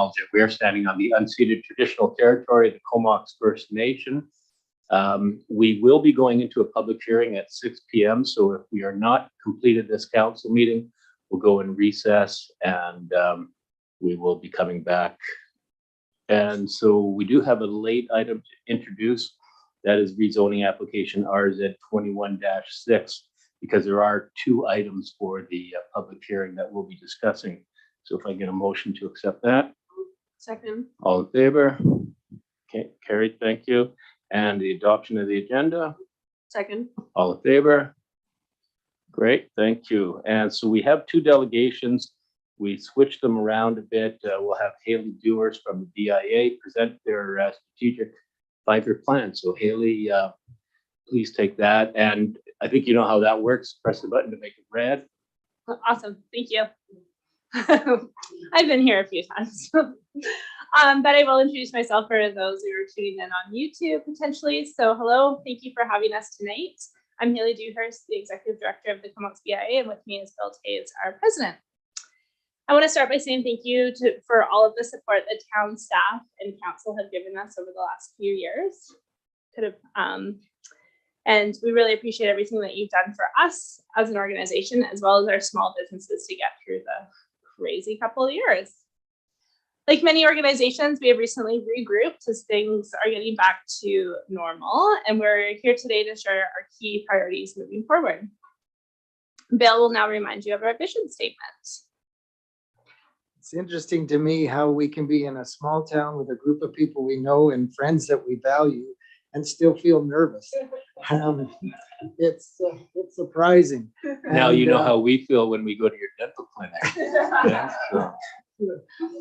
acknowledge that we are standing on the unceded traditional territory of the Comox First Nation. We will be going into a public hearing at 6 p.m. So if we are not completed this council meeting, we'll go in recess and we will be coming back. And so we do have a late item to introduce. That is rezoning application RZ 21-6, because there are 2 items for the public hearing that we'll be discussing. So if I get a motion to accept that. Second. All in favor? Okay, carried, thank you. And the adoption of the agenda. Second. All in favor? Great, thank you. And so we have 2 delegations. We switched them around a bit. We'll have Haley Dewars from the BIA present their strategic 5-year plan. So Haley, please take that. And I think you know how that works. Press the button to make it red. Awesome, thank you. I've been here a few times. But I will introduce myself for those who are tuning in on YouTube potentially. So hello, thank you for having us tonight. I'm Haley Dewhurst, the Executive Director of the Comox BIA, and with me is Bill Taves, our President. I want to start by saying thank you for all of the support that town staff and council have given us over the last few years. And we really appreciate everything that you've done for us as an organization, as well as our small businesses to get through the crazy couple of years. Like many organizations, we have recently regrouped as things are getting back to normal, and we're here today to share our key priorities moving forward. Bill will now remind you of our vision statement. It's interesting to me how we can be in a small town with a group of people we know and friends that we value and still feel nervous. It's surprising. Now you know how we feel when we go to your dental clinic. Yeah, so.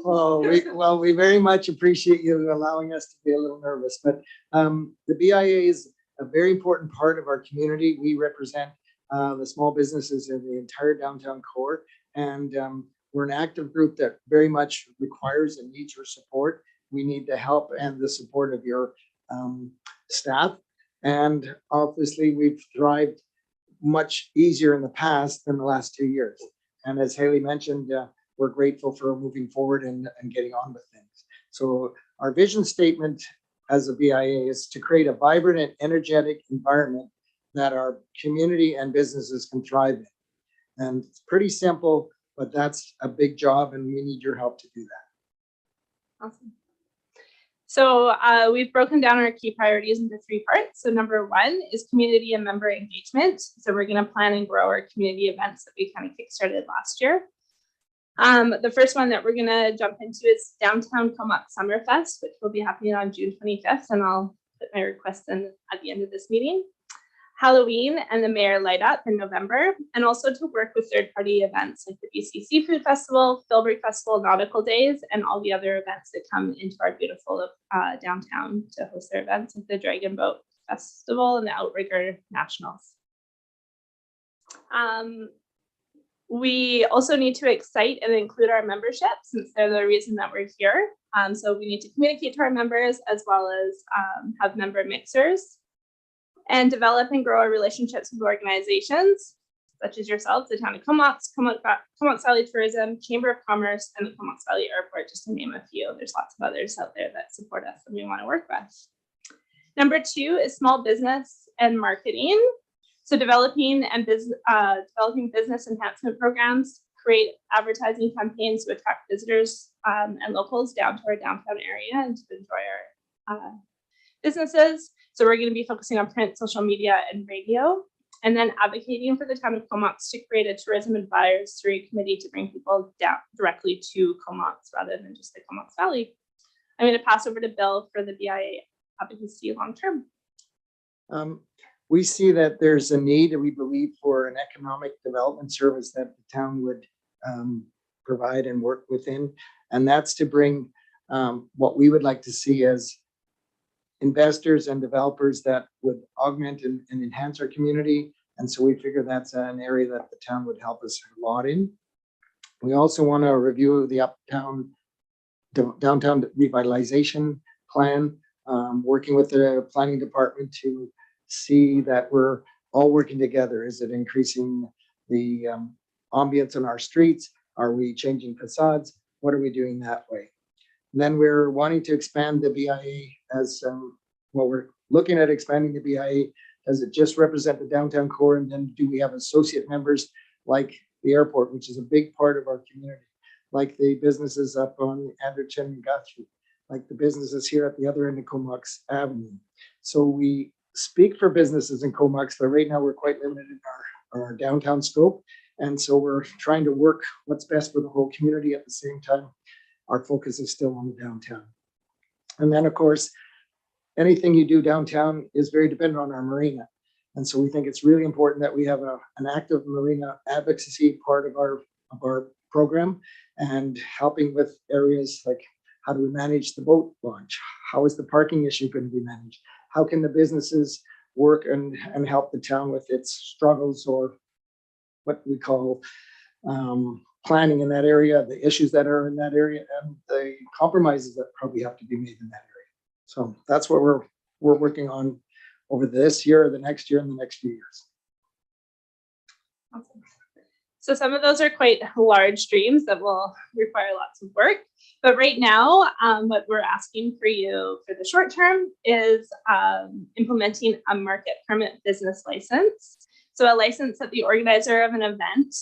Well, we very much appreciate you allowing us to be a little nervous, but the BIA is a very important part of our community. We represent the small businesses in the entire downtown core, and we're an active group that very much requires and needs your support. We need the help and the support of your staff. And obviously we've thrived much easier in the past than the last 2 years. And as Haley mentioned, we're grateful for moving forward and getting on with things. So our vision statement as a BIA is to create a vibrant and energetic environment that our community and businesses can thrive in. And it's pretty simple, but that's a big job and we need your help to do that. Awesome. So we've broken down our key priorities into 3 parts. So number 1 is community and member engagement. So we're going to plan and grow our community events that we kind of kickstarted last year. The first one that we're going to jump into is Downtown Comox Summerfest, which will be happening on June 25th. And I'll put my request in at the end of this meeting. Halloween and the Mayor Light Up in November, and also to work with third-party events like the BC Seafood Festival, Philbrick Festival, Nautical Days, and all the other events that come into our beautiful downtown to host their events, like the Dragon Boat Festival and the Outrigger Nationals. We also need to excite and include our membership, since they're the reason that we're here. So we need to communicate to our members, as well as have member mixers, and develop and grow our relationships with organizations such as yourselves, the Town of Comox, Comox Valley Tourism, Chamber of Commerce, and the Comox Valley Airport, just to name a few. There's lots of others out there that support us and we want to work with. Number 2 is small business and marketing. So developing business enhancement programs, create advertising campaigns to attract visitors and locals down to our downtown area and to enjoy our businesses. So we're going to be focusing on print, social media, and radio, and then advocating for the Town of Comox to create a tourism advisory committee to bring people down directly to Comox rather than just the Comox Valley. I'm going to pass over to Bill for the BIA advocacy long term. We see that there's a need, we believe, for an economic development service that the town would provide and work within, and that's to bring what we would like to see as investors and developers that would augment and enhance our community. And so we figure that's an area that the town would help us a lot in. We also want to review the Uptown downtown revitalization plan, working with the planning department to see that we're all working together. Is it increasing the ambience on our streets? Are we changing facades? What are we doing that way? Then we're wanting to expand the BIA as, well, we're looking at expanding the BIA. Does it just represent the downtown core? And then do we have associate members like the airport, which is a big part of our community, like the businesses up on Anderton and Guthrie, like the businesses here at the other end of Comox Avenue. So we speak for businesses in Comox, but right now we're quite limited in our downtown scope. And so we're trying to work what's best for the whole community at the same time. Our focus is still on the downtown. And then, of course, anything you do downtown is very dependent on our marina. And so we think it's really important that we have an active marina advocacy part of our program, and helping with areas like, how do we manage the boat launch? How is the parking issue going to be managed? How can the businesses work and help the town with its struggles, or what we call planning in that area, the issues that are in that area, and the compromises that probably have to be made in that area. So that's what we're working on over this year, the next year, and the next few years. Awesome. So some of those are quite large dreams that will require lots of work. But right now, what we're asking for you for the short term is implementing a market permit business license. So a license that the organizer of an event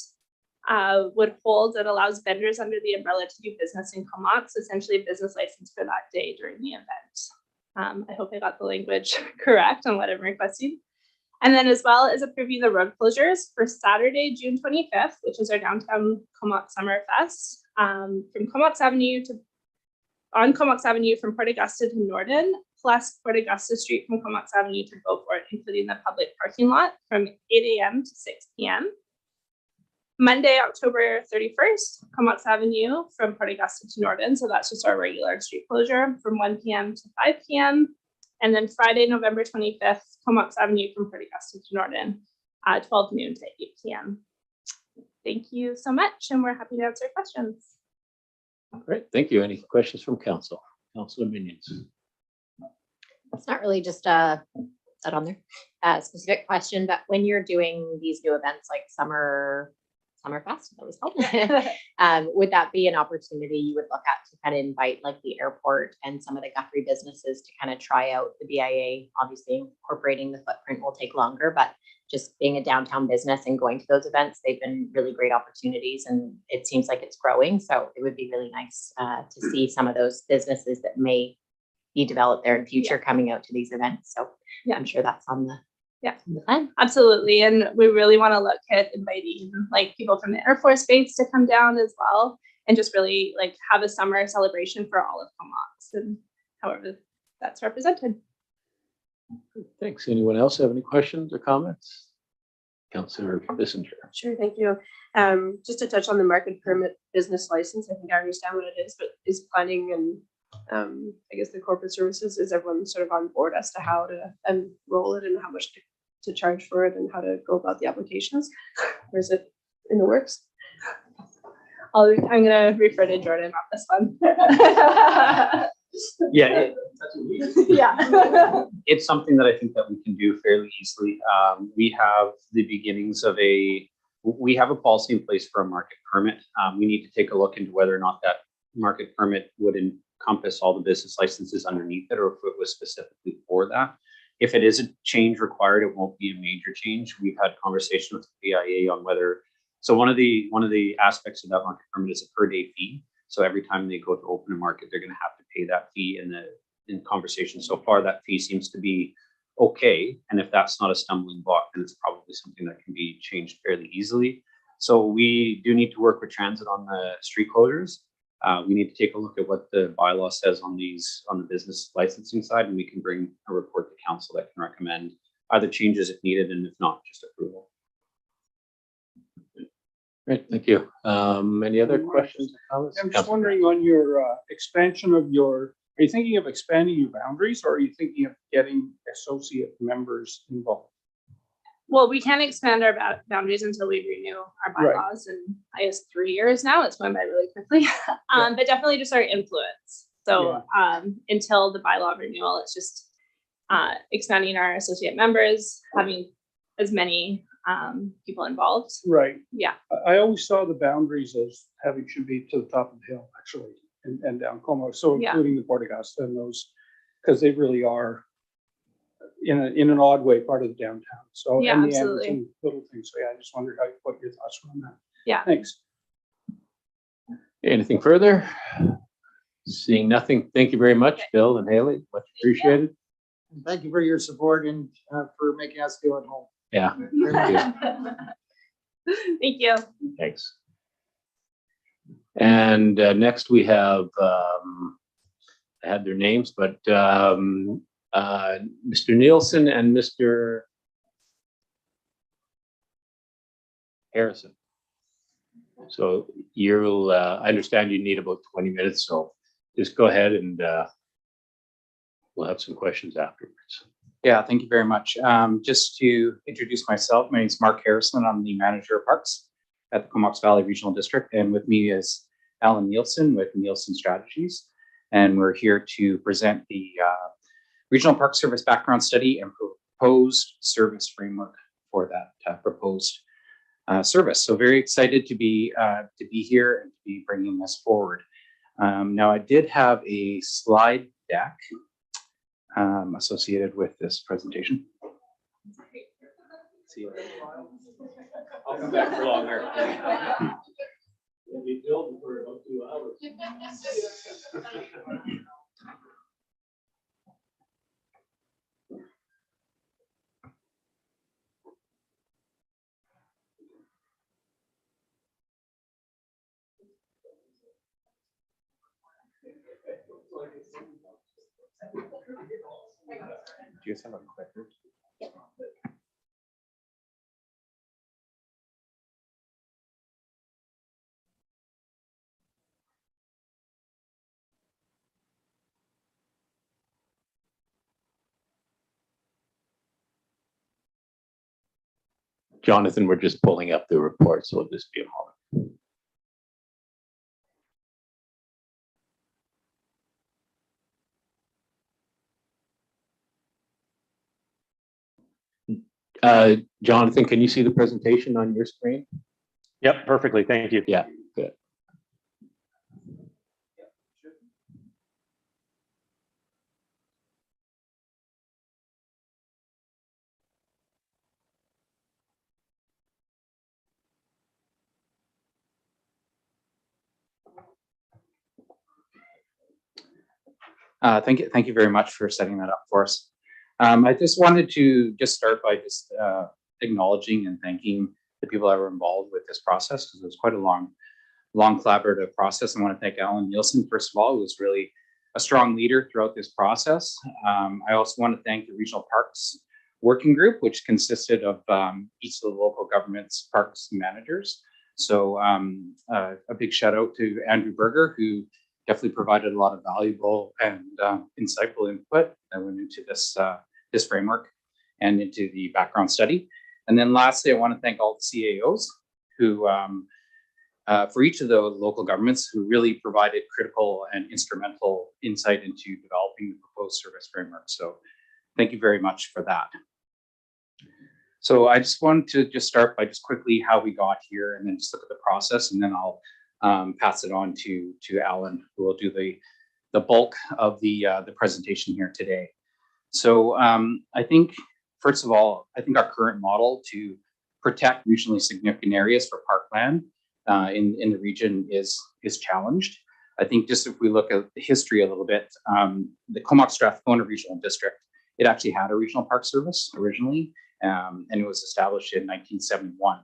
would hold that allows vendors under the umbrella to do business in Comox, essentially a business license for that day during the event. I hope I got the language correct on what I'm requesting. And then, as well as approving the road closures for Saturday, June 25th, which is our downtown Comox Summer Fest, from Comox Avenue from Port Augusta to Norden, plus Port Augusta Street from Comox Avenue to Beaufort, including the public parking lot from 8 a.m. to 6 p.m. Monday, October 31st, Comox Avenue from Port Augusta to Norden. So that's just our regular street closure from 1 p.m. to 5 p.m. And then Friday, November 25th, Comox Avenue from Port Augusta to Norden, 12 noon to 8 p.m. Thank you so much, and we're happy to answer questions. Great, thank you. Any questions from council? Councilor Minions. It's not really just that on there, a specific question, but when you're doing these new events like Summer Fest, that was called, would that be an opportunity you would look at to kind of invite like the airport and some of the Guthrie businesses to kind of try out the BIA? Obviously, incorporating the footprint will take longer, but just being a downtown business and going to those events, they've been really great opportunities, and it seems like it's growing. So it would be really nice to see some of those businesses that may be developed there in future coming out to these events. So yeah, I'm sure that's on the plan. Absolutely. And we really want to look at inviting like people from the Air Force Base to come down as well, and just really like have a summer celebration for all of Comox and however that's represented. Thanks. Anyone else have any questions or comments? Councillor Bissinger. Sure, thank you. Just to touch on the market permit business license, I think I understand what it is, but is planning and I guess the corporate services, is everyone sort of on board as to how to enroll it and how much to charge for it and how to go about the applications? Or is it in the works? I'm going to refer to Jordan on this one. Yeah, Yeah. it's something that I think that we can do fairly easily. We have the beginnings of we have a policy in place for a market permit. We need to take a look into whether or not that market permit would encompass all the business licenses underneath it, or if it was specifically for that. If it is a change required, it won't be a major change. We've had conversation with the BIA on whether, so one of the aspects of that market permit is a per day fee. So every time they go to open a market, they're going to have to pay that fee. In conversation so far, that fee seems to be okay. And if that's not a stumbling block, then it's probably something that can be changed fairly easily. So we do need to work with transit on the street closures. We need to take a look at what the bylaw says on the business licensing side, and we can bring a report to council that can recommend either changes if needed, and if not, just approval. Great, thank you. Any other questions or comments? I'm just wondering on your expansion of are you thinking of expanding your boundaries, or are you thinking of getting associate members involved? Well, we can't expand our boundaries until we renew our bylaws, and I guess 3 years now. It's going by really quickly, but definitely just our influence. So until the bylaw renewal, it's just expanding our associate members, having as many people involved. Right. Yeah. I always saw the boundaries as should be to the top of the hill, actually. and down Como. So Yeah. including the Port Augusta and those, because they really are in an odd way part of the downtown. So Yeah, and the absolutely. Anderson little things. So yeah, I just wondered what your thoughts were on that. Yeah. Thanks. Anything further? Seeing nothing, thank you very much, Bill and Haley. Much appreciated. Thank you for your support and for making us feel at home. Yeah, Very much. Thank you. thanks. And next we have, I had their names, but Mr. Nielsen and Mr. Harrison. So you'll, I understand you need about 20 minutes, so just go ahead and we'll have some questions afterwards. Yeah, thank you very much. Just to introduce myself, my name is Mark Harrison. I'm the manager of parks at the Comox Valley Regional District, and with me is Alan Nielsen with Nielsen Strategies, and we're here to present the Regional Park Service background study and proposed service framework for that proposed service. So very excited to be here and to be bringing this forward. Now, I did have a slide deck associated with this presentation. See you later. I'll come back for longer. We'll be building for about 2 hours. Do you guys have a clicker? Jonathan, we're just pulling up the report, so it'll just be a moment. Jonathan, can you see the presentation on your screen? Yep, perfectly. Thank you. Yeah, good. Thank you very much for setting that up for us. I just wanted to start by acknowledging and thanking the people that were involved with this process, because it was quite a long collaborative process. I want to thank Alan Nielsen, first of all, who was really a strong leader throughout this process. I also want to thank the Regional Parks Working Group, which consisted of each of the local government's parks managers. So a big shout out to Andrew Berger, who definitely provided a lot of valuable and insightful input that went into this framework and into the background study. And then lastly, I want to thank all the CAOs who, for each of the local governments, who really provided critical and instrumental insight into developing the proposed service framework. So thank you very much for that. So I just wanted to start by quickly how we got here, and then just look at the process, and then I'll pass it on to Alan, who will do the bulk of the presentation here today. So I think, first of all, I think our current model to protect regionally significant areas for parkland in the region is challenged. I think just if we look at the history a little bit, the Comox Strathcona Regional District, it actually had a regional park service originally, and it was established in 1971.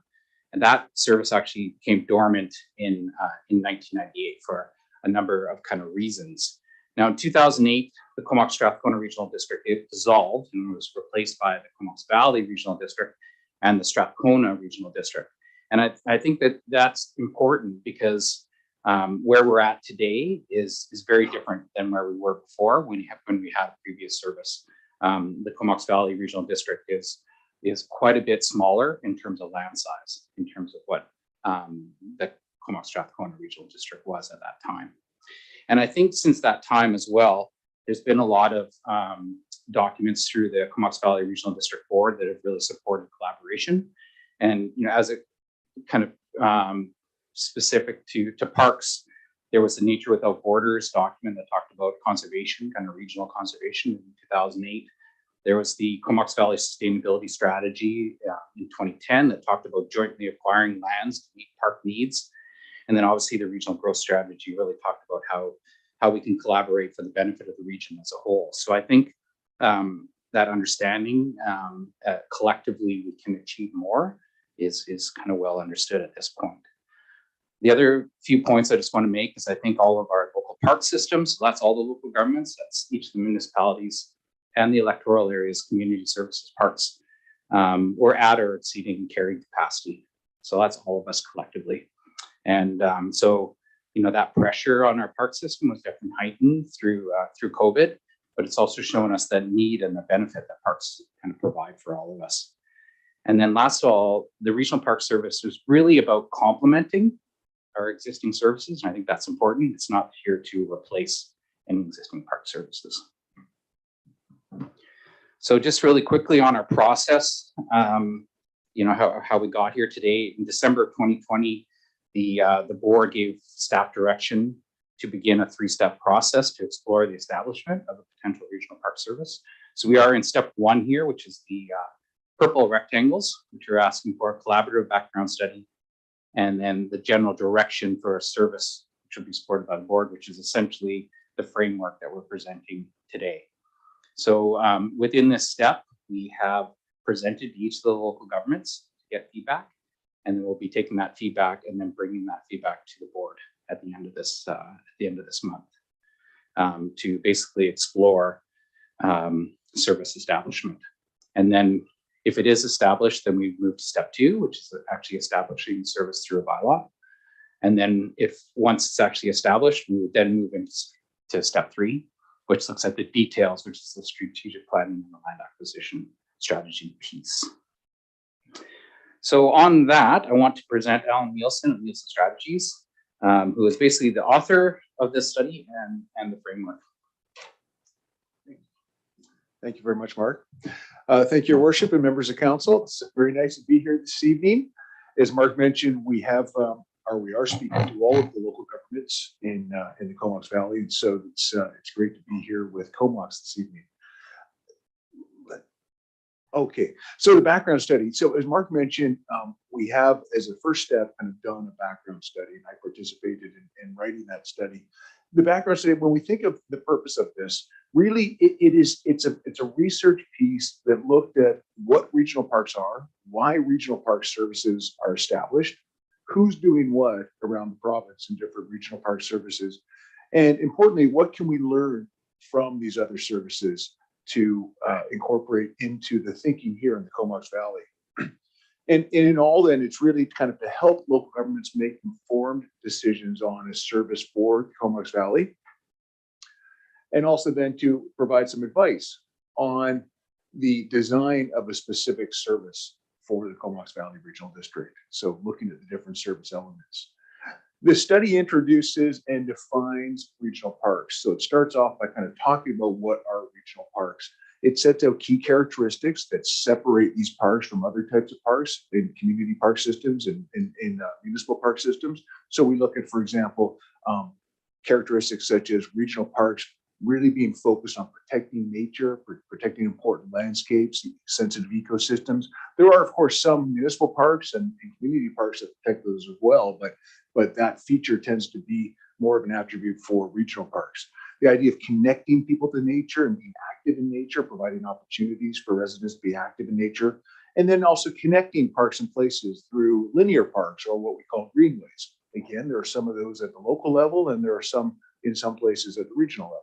And that service actually became dormant in 1998 for a number of kind of reasons. Now, in 2008, the Comox Strathcona Regional District, it dissolved and was replaced by the Comox Valley Regional District and the Strathcona Regional District. And I think that that's important, because where we're at today is very different than where we were before when we had previous service. The Comox Valley Regional District is quite a bit smaller in terms of land size, in terms of what the Comox Strathcona Regional District was at that time. And I think since that time as well, there's been a lot of documents through the Comox Valley Regional District Board that have really supported collaboration. And as a kind of specific to parks, There was the Nature Without Borders document that talked about conservation, kind of regional conservation in 2008. There was the Comox Valley Sustainability Strategy in 2010 that talked about jointly acquiring lands to meet park needs. And then obviously the regional growth strategy really talked about how we can collaborate for the benefit of the region as a whole. So I think that understanding collectively we can achieve more is kind of well understood at this point. The other few points I just want to make is I think all of our local park systems, so that's all the local governments, that's each of the municipalities and the electoral areas, community services parks, we're at or exceeding carrying capacity. So that's all of us collectively. And so, you know, that pressure on our park system was definitely heightened through COVID, but it's also shown us that need and the benefit that parks kind of provide for all of us. And then last of all, the regional park service is really about complementing our existing services. And I think that's important. It's not here to replace any existing park services. So just really quickly on our process, you know, how we got here today. In December of 2020, the board gave staff direction to begin a 3-step process to explore the establishment of a potential regional park service. So we are in step 1 here, which is the purple rectangles, which are asking for a collaborative background study, and then the general direction for a service, which will be supported by the board, which is essentially the framework that we're presenting today. So within this step, we have presented to each of the local governments to get feedback, and then we'll be taking that feedback and then bringing that feedback to the board at the end of this month to basically explore service establishment. And then if it is established, then we move to step 2, which is actually establishing service through a bylaw. And then once it's actually established, we would then move into step 3, which looks at the details, which is the strategic planning and the land acquisition strategy piece. So on that, I want to present Alan Nielsen of Nielsen Strategies, who is basically the author of this study and the framework. Thank you very much, Mark. Thank you, Your Worship and members of council. It's very nice to be here this evening. As Mark mentioned, we are speaking to all of the local governments in the Comox Valley, and so it's great to be here with Comox this evening. Okay, so the background study. So as Mark mentioned, we have, as a first step, kind of done a background study, and I participated in writing that study. The background study, when we think of the purpose of this, really it's a research piece that looked at what regional parks are, why regional park services are established, who's doing what around the province in different regional park services, and importantly, what can we learn from these other services to incorporate into the thinking here in the Comox Valley. And in all then, it's really kind of to help local governments make informed decisions on a service for Comox Valley. And also then to provide some advice on the design of a specific service for the Comox Valley Regional District. So looking at the different service elements. The study introduces and defines regional parks. So it starts off by kind of talking about what are regional parks. It sets out key characteristics that separate these parks from other types of parks in community park systems and in municipal park systems. So we look at, for example, characteristics such as regional parks really being focused on protecting nature, protecting important landscapes, sensitive ecosystems. There are, of course, some municipal parks and community parks that protect those as well, but that feature tends to be more of an attribute for regional parks. The idea of connecting people to nature and being active in nature, providing opportunities for residents to be active in nature, and then also connecting parks and places through linear parks or what we call greenways. Again, there are some of those at the local level, and there are some in some places at the regional level.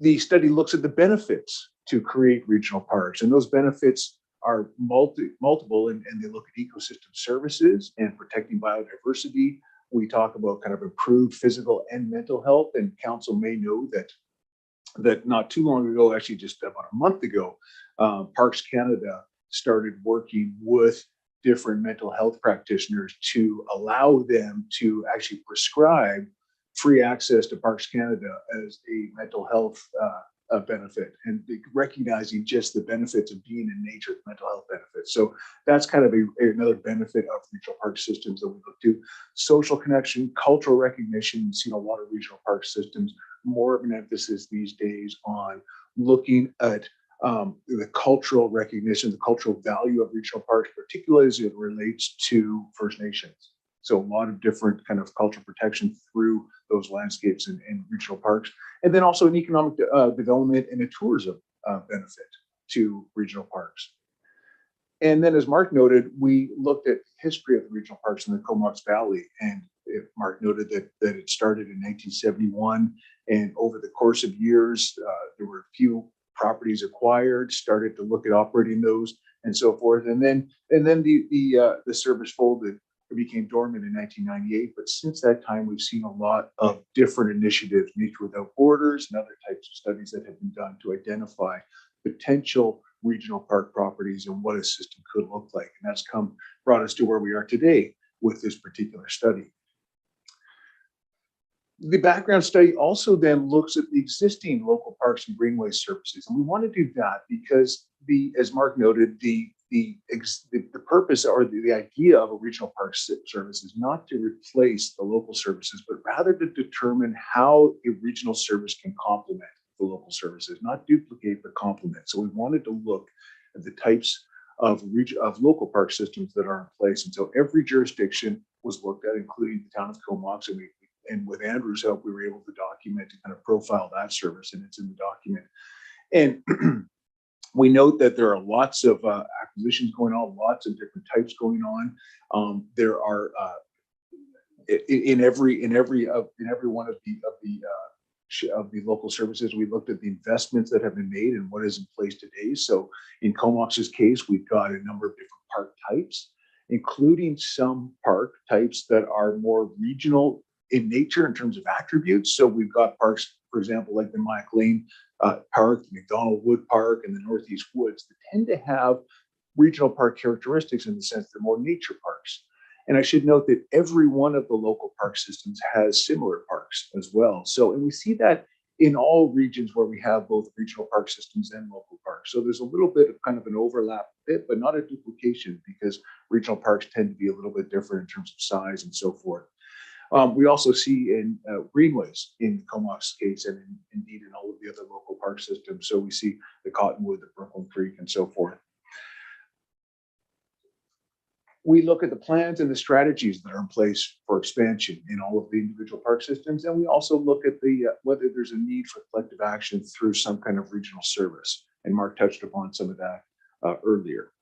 The study looks at the benefits to create regional parks, and those benefits are multiple, and they look at ecosystem services and protecting biodiversity. We talk about kind of improved physical and mental health, and council may know that not too long ago, actually just about a month ago, Parks Canada started working with different mental health practitioners to allow them to actually prescribe free access to Parks Canada as a mental health benefit and recognizing just the benefits of being in nature, mental health benefits. So that's kind of another benefit of regional park systems that we look to. Social connection, cultural recognition. We've seen a lot of regional park systems, more of an emphasis these days on looking at the cultural recognition, the cultural value of regional parks, particularly as it relates to First Nations. So a lot of different kind of cultural protection through those landscapes and regional parks. And then also an economic development and a tourism benefit to regional parks. And then as Mark noted, we looked at the history of the regional parks in the Comox Valley. And Mark noted that it started in 1971. And over the course of years, there were a few properties acquired, started to look at operating those and so forth. And then the service folded. It became dormant in 1998, but since that time, we've seen a lot of different initiatives, Nature Without Borders and other types of studies that have been done to identify potential regional park properties and what a system could look like. And that's brought us to where we are today with this particular study. The background study also then looks at the existing local parks and greenway services. And we want to do that because as Mark noted, the purpose or the idea of a regional park service is not to replace the local services, but rather to determine how a regional service can complement the local services, not duplicate, but complement. So we wanted to look at the types of local park systems that are in place. And so every jurisdiction was looked at, including the town of Comox, and with Andrew's help, we were able to document and kind of profile that service, and it's in the document. And we note that there are lots of acquisitions going on, lots of different types going on. There are in every one of the local services, we looked at the investments that have been made and what is in place today. So in Comox's case, we've got a number of different park types, including some park types that are more regional in nature in terms of attributes. So we've got parks, for example, like the Myac Lane Park, the McDonald Wood Park, and the Northeast Woods that tend to have regional park characteristics in the sense they're more nature parks. And I should note that every one of the local park systems has similar parks as well. So, and we see that in all regions where we have both regional park systems and local parks. So there's a little bit of kind of an overlap bit, but not a duplication, because regional parks tend to be a little bit different in terms of size and so forth. We also see in greenways in Comox case, and indeed in all of the other local park systems. So we see the Cottonwood, the Brooklyn Creek, and so forth. We look at the plans and the strategies that are in place for expansion in all of the individual park systems. And we also look at whether there's a need for collective action through some kind of regional service. And Mark touched upon some of that earlier.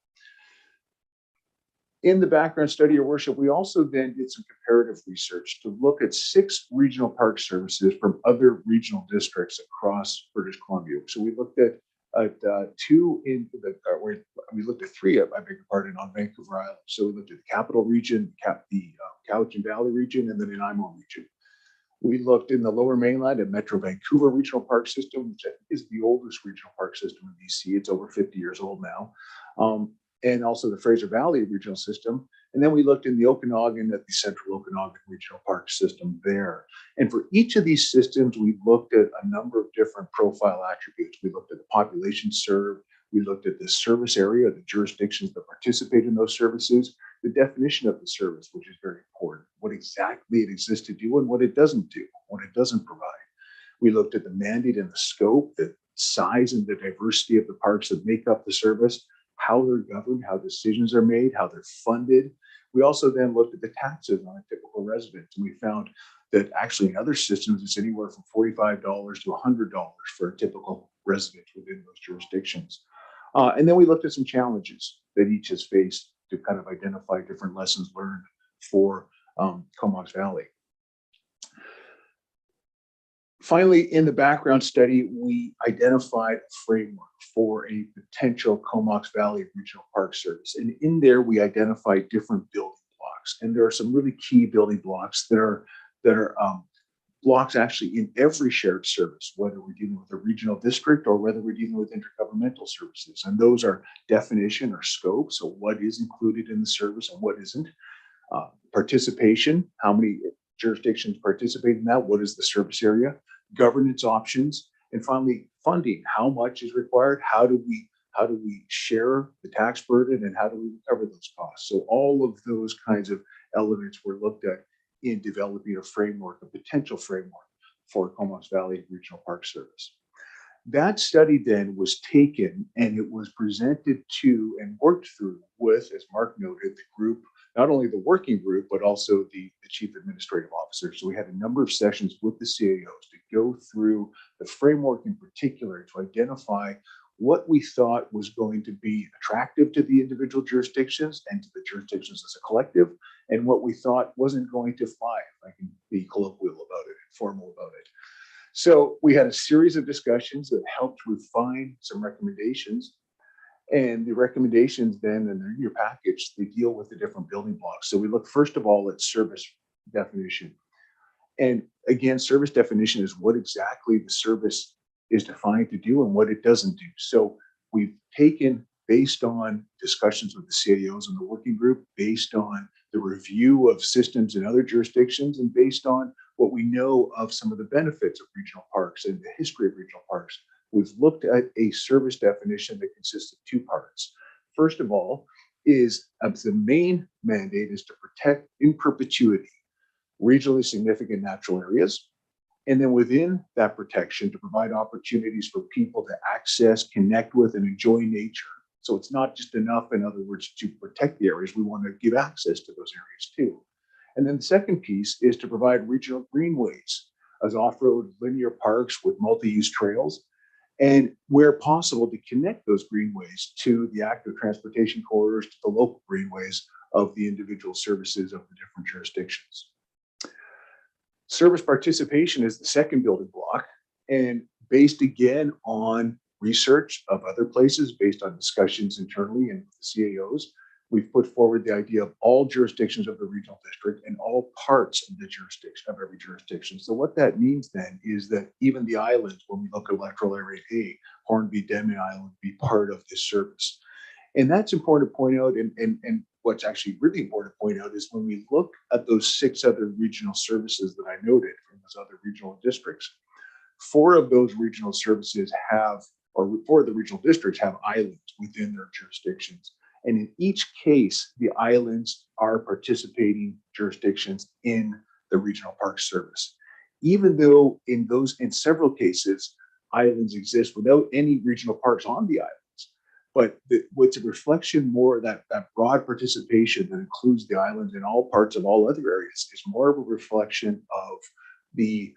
In the background study, Your Worship, we also then did some comparative research to look at 6 regional park services from other regional districts across British Columbia. So we looked at 2 in the, we looked at 3, I beg your pardon, on Vancouver Island. So we looked at the Capital Region, the Cowichan Valley Region, and the Nanaimo Region. We looked in the Lower Mainland at Metro Vancouver Regional Park System, which is the oldest regional park system in BC. It's over 50 years old now. And also the Fraser Valley Regional System. And then we looked in the Okanagan at the Central Okanagan Regional Park System there. And for each of these systems, we looked at a number of different profile attributes. We looked at the population served. We looked at the service area, the jurisdictions that participate in those services, the definition of the service, which is very important, what exactly it exists to do and what it doesn't do, what it doesn't provide. We looked at the mandate and the scope, the size and the diversity of the parks that make up the service, how they're governed, how decisions are made, how they're funded. We also then looked at the taxes on a typical resident, and we found that actually in other systems, it's anywhere from $45 to $100 for a typical resident within those jurisdictions. And then we looked at some challenges that each has faced to kind of identify different lessons learned for Comox Valley. Finally, in the background study, we identified a framework for a potential Comox Valley Regional Park Service. And in there, we identified different building blocks. And there are some really key building blocks that are blocks actually in every shared service, whether we're dealing with a regional district or whether we're dealing with intergovernmental services. And those are definition or scope. So what is included in the service and what isn't. Participation, how many jurisdictions participate in that? What is the service area? Governance options. And finally, funding, how much is required, how do we share the tax burden, and how do we recover those costs? So all of those kinds of elements were looked at in developing a framework, a potential framework for Comox Valley Regional Park Service. That study then was taken and it was presented to and worked through with, as Mark noted, the group, not only the working group, but also the chief administrative officer. So we had a number of sessions with the CAOs to go through the framework in particular to identify what we thought was going to be attractive to the individual jurisdictions and to the jurisdictions as a collective, and what we thought wasn't going to fly, if I can be colloquial about it, formal about it. So we had a series of discussions that helped refine some recommendations. And the recommendations then, and they're in your package, they deal with the different building blocks. So we look first of all at service definition. And again, service definition is what exactly the service is defined to do and what it doesn't do. So we've taken, based on discussions with the CAOs and the working group, based on the review of systems in other jurisdictions, and based on what we know of some of the benefits of regional parks and the history of regional parks, we've looked at a service definition that consists of two parts. First of all, is the main mandate is to protect in perpetuity regionally significant natural areas. And then within that protection, to provide opportunities for people to access, connect with, and enjoy nature. So it's not just enough, in other words, to protect the areas, we want to give access to those areas too. And then the second piece is to provide regional greenways as off-road linear parks with multi-use trails, and where possible to connect those greenways to the active transportation corridors, to the local greenways of the individual services of the different jurisdictions. Service participation is the second building block, and based again on research of other places, based on discussions internally and with the CAOs, we've put forward the idea of all jurisdictions of the regional district and all parts of the jurisdiction of every jurisdiction. So what that means then is that even the islands, when we look at electoral area A, Hornby, Denman Island, be part of this service. And that's important to point out. And what's actually really important to point out is when we look at those 6 other regional services that I noted from those other regional districts, 4 of those regional services have, or 4 of the regional districts have islands within their jurisdictions. And in each case, the islands are participating jurisdictions in the regional park service. Even though in several cases, islands exist without any regional parks on the islands. But what's a reflection more of that broad participation that includes the islands in all parts of all other areas is more of a reflection of the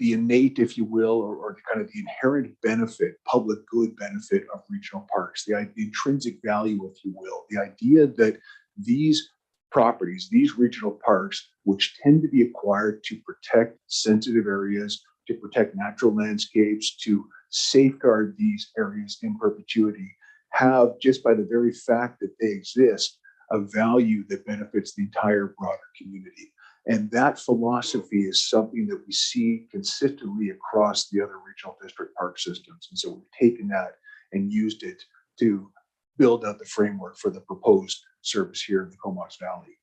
innate, if you will, or kind of the inherent benefit, public good benefit of regional parks, the intrinsic value, if you will, the idea that these properties, these regional parks, which tend to be acquired to protect sensitive areas, to protect natural landscapes, to safeguard these areas in perpetuity, have, just by the very fact that they exist, a value that benefits the entire broader community. And that philosophy is something that we see consistently across the other regional district park systems. And so we've taken that and used it to build out the framework for the proposed service here in the Comox Valley.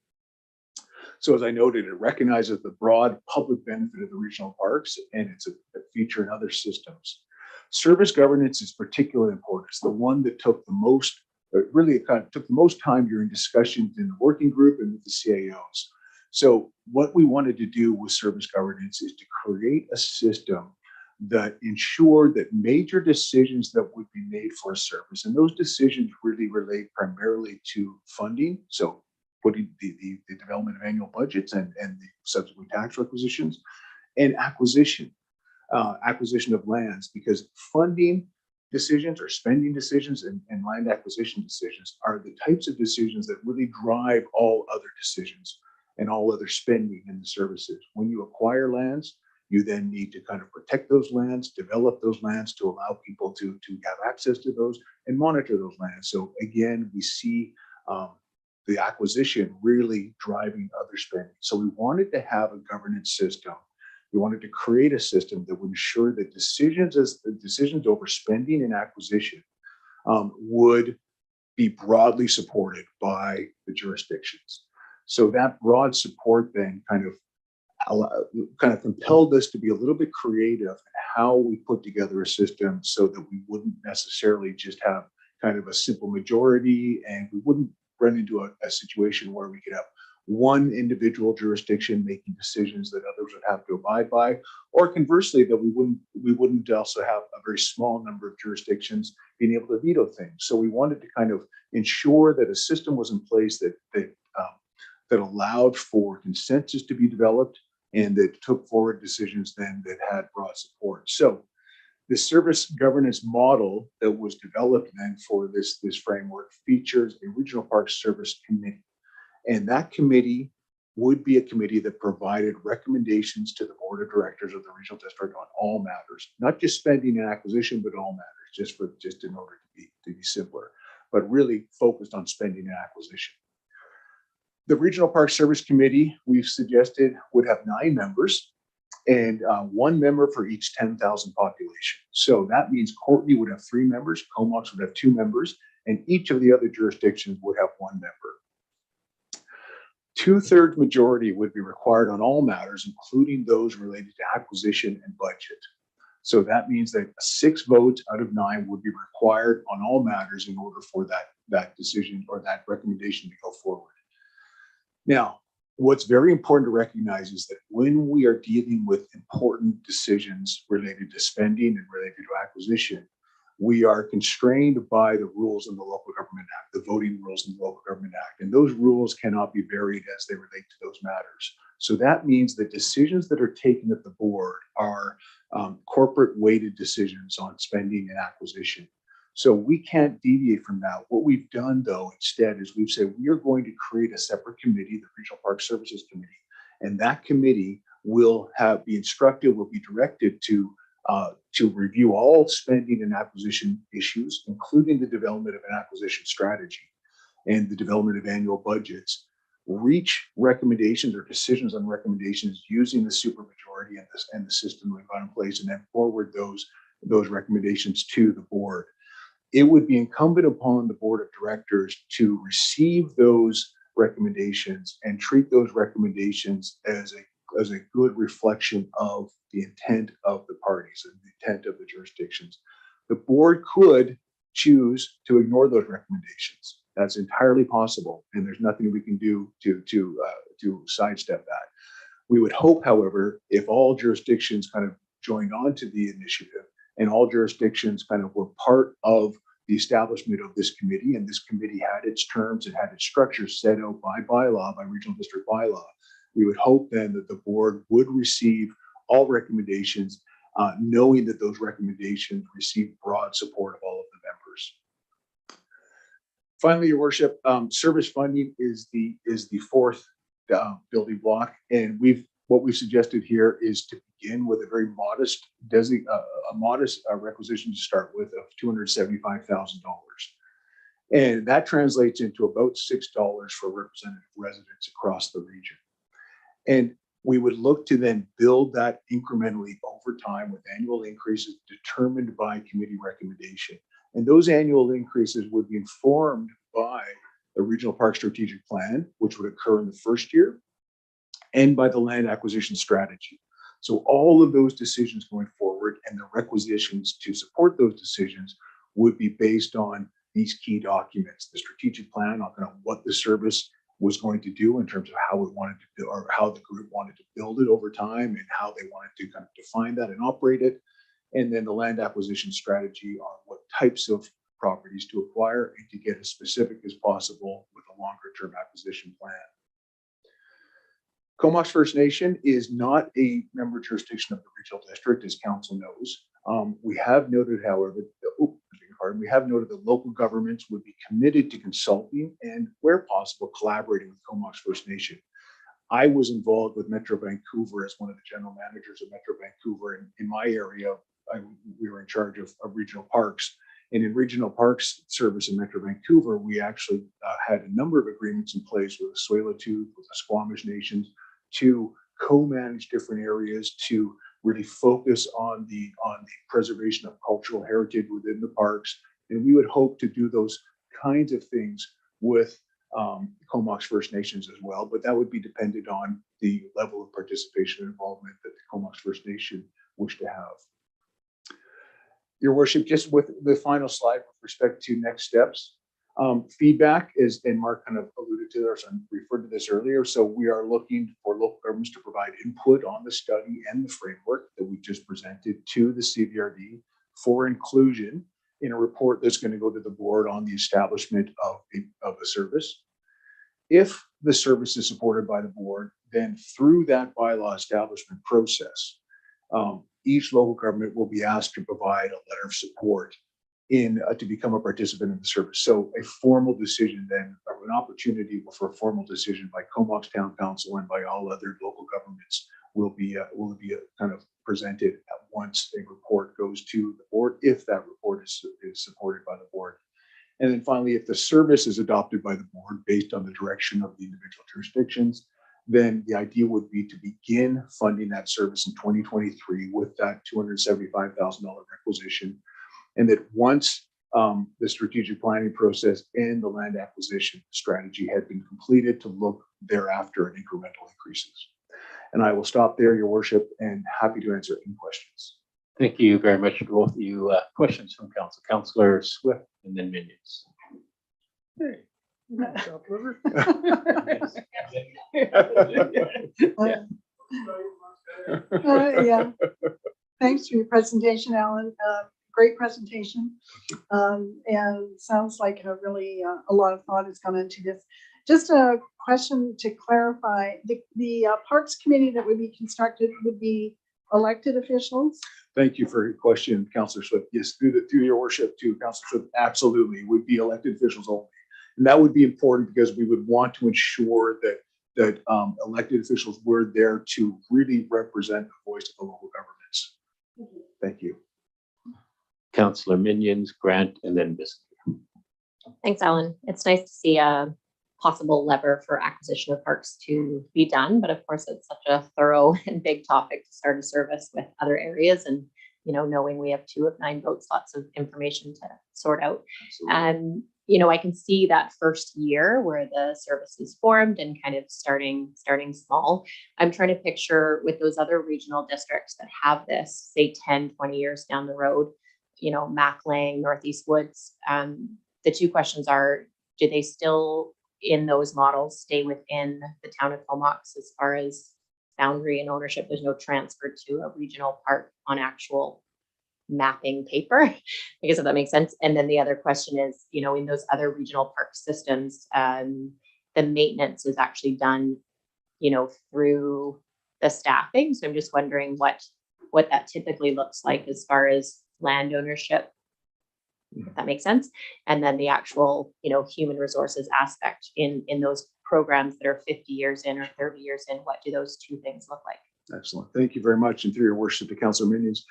So as I noted, it recognizes the broad public benefit of the regional parks, and it's a feature in other systems. Service governance is particularly important. It's the one that took the most, really kind of took the most time during discussions in the working group and with the CAOs. So what we wanted to do with service governance is to create a system that ensured that major decisions that would be made for a service, and those decisions really relate primarily to funding, so putting the development of annual budgets and the subsequent tax requisitions, and acquisition of lands, because funding decisions or spending decisions and land acquisition decisions are the types of decisions that really drive all other decisions and all other spending in the services. When you acquire lands, you then need to kind of protect those lands, develop those lands to allow people to have access to those and monitor those lands. So again, we see the acquisition really driving other spending. So we wanted to have a governance system. We wanted to create a system that would ensure that decisions over spending and acquisition would be broadly supported by the jurisdictions. So that broad support then kind of kind of compelled us to be a little bit creative in how we put together a system so that we wouldn't necessarily just have kind of a simple majority, and we wouldn't run into a situation where we could have one individual jurisdiction making decisions that others would have to abide by, or conversely, that we wouldn't also have a very small number of jurisdictions being able to veto things. So we wanted to kind of ensure that a system was in place that allowed for consensus to be developed and that took forward decisions then that had broad support. So the service governance model that was developed then for this framework features a regional park service committee. And that committee would be a committee that provided recommendations to the board of directors of the regional district on all matters, not just spending and acquisition, but all matters, just in order to be simpler, but really focused on spending and acquisition. The Regional Park Service Committee, we've suggested, would have 9 members and 1 member for each 10,000 population. So that means Courtney would have 3 members, Comox would have 2 members, and each of the other jurisdictions would have 1 member. 2/3 majority would be required on all matters, including those related to acquisition and budget. So that means that 6 votes out of 9 would be required on all matters in order for that decision or that recommendation to go forward. Now, what's very important to recognize is that when we are dealing with important decisions related to spending and related to acquisition, we are constrained by the rules in the Local Government Act, the voting rules in the Local Government Act, and those rules cannot be varied as they relate to those matters. So that means that decisions that are taken at the board are corporate weighted decisions on spending and acquisition. So we can't deviate from that. What we've done, though, instead, is we've said we are going to create a separate committee, the Regional Park Services Committee, and that committee will be instructed, will be directed to review all spending and acquisition issues, including the development of an acquisition strategy and the development of annual budgets, reach recommendations or decisions on recommendations using the supermajority and the system we've got in place, and then forward those recommendations to the board. It would be incumbent upon the board of directors to receive those recommendations and treat those recommendations as a good reflection of the intent of the parties and the intent of the jurisdictions. The board could choose to ignore those recommendations. That's entirely possible, and there's nothing we can do to sidestep that. We would hope, however, if all jurisdictions kind of joined on to the initiative and all jurisdictions kind of were part of the establishment of this committee, and this committee had its terms, it had its structure set out by bylaw, by regional district bylaw, we would hope then that the board would receive all recommendations, knowing that those recommendations receive broad support of all of the members. Finally, Your Worship, service funding is the 4th building block, and what we've suggested here is to begin with a very modest requisition to start with of $275,000. And that translates into about $6 for representative residents across the region. And we would look to then build that incrementally over time with annual increases determined by committee recommendation. And those annual increases would be informed by the Regional Park Strategic Plan, which would occur in the first year, and by the land acquisition strategy. So all of those decisions going forward and the requisitions to support those decisions would be based on these key documents: the strategic plan on kind of what the service was going to do in terms of how it wanted to do, or how the group wanted to build it over time, and how they wanted to kind of define that and operate it. And then the land acquisition strategy on what types of properties to acquire and to get as specific as possible with a longer term acquisition plan. Comox First Nation is not a member jurisdiction of the regional district, as council knows. We have noted, however, that local governments would be committed to consulting and, where possible, collaborating with Comox First Nation. I was involved with Metro Vancouver as one of the general managers of Metro Vancouver. In my area, we were in charge of regional parks. And in regional parks service in Metro Vancouver, we actually had a number of agreements in place with the Tsleil-Waututh, with the Squamish Nations, to co-manage different areas, to really focus on the preservation of cultural heritage within the parks. And we would hope to do those kinds of things with Comox First Nations as well, but that would be dependent on the level of participation and involvement that the Comox First Nation wish to have. Your worship, just with the final slide with respect to next steps, feedback is, and Mark kind of alluded to this, I referred to this earlier. So we are looking for local governments to provide input on the study and the framework that we just presented to the CVRD for inclusion in a report that's going to go to the board on the establishment of a service. If the service is supported by the board, then through that bylaw establishment process, each local government will be asked to provide a letter of support to become a participant in the service. So a formal decision then, or an opportunity for a formal decision by Comox Town Council and by all other local governments will be kind of presented at once a report goes to the board, if that report is supported by the board. And then finally, if the service is adopted by the board based on the direction of the individual jurisdictions, then the idea would be to begin funding that service in 2023 with that $275,000 requisition. And that once the strategic planning process and the land acquisition strategy had been completed, to look thereafter at incremental increases. And I will stop there, Your Worship, and happy to answer any questions. Thank you very much to both of you. Questions from council, Councillor Swift and then Minions. Hey. Yeah. Thanks for your presentation, Alan. Great presentation. And sounds like a lot of thought has gone into this. Just a question to clarify, the Parks Committee that would be constructed would be elected officials? Thank you for your question, Councillor Swift. Yes, through Your Worship to Councillor Swift, absolutely, it would be elected officials only. And that would be important because we would want to ensure that elected officials were there to really represent the voice of the local governments. Thank you. Councillor Minions, Grant, and then Biscuit. Thanks, Alan. It's nice to see a possible lever for acquisition of parks to be done, but of course it's such a thorough and big topic to start a service with other areas, and knowing we have 2 of 9 votes, lots of information to sort out. And I can see that first year where the service is formed and kind of starting small. I'm trying to picture with those other regional districts that have this, say 10, 20 years down the road, Macklang, Northeast Woods. The 2 questions are, do they still in those models stay within the town of Comox as far as boundary and ownership? There's no transfer to a regional park on actual mapping paper, I guess, if that makes sense. And then the other question is, in those other regional park systems, the maintenance is actually done, through the staffing. So I'm just wondering what that typically looks like as far as land ownership, if that makes sense. And then the actual, human resources aspect in those programs that are 50 years in or 30 years in, what do those 2 things look like? Excellent. Thank you very much. And through Your Worship to Councillor Minions,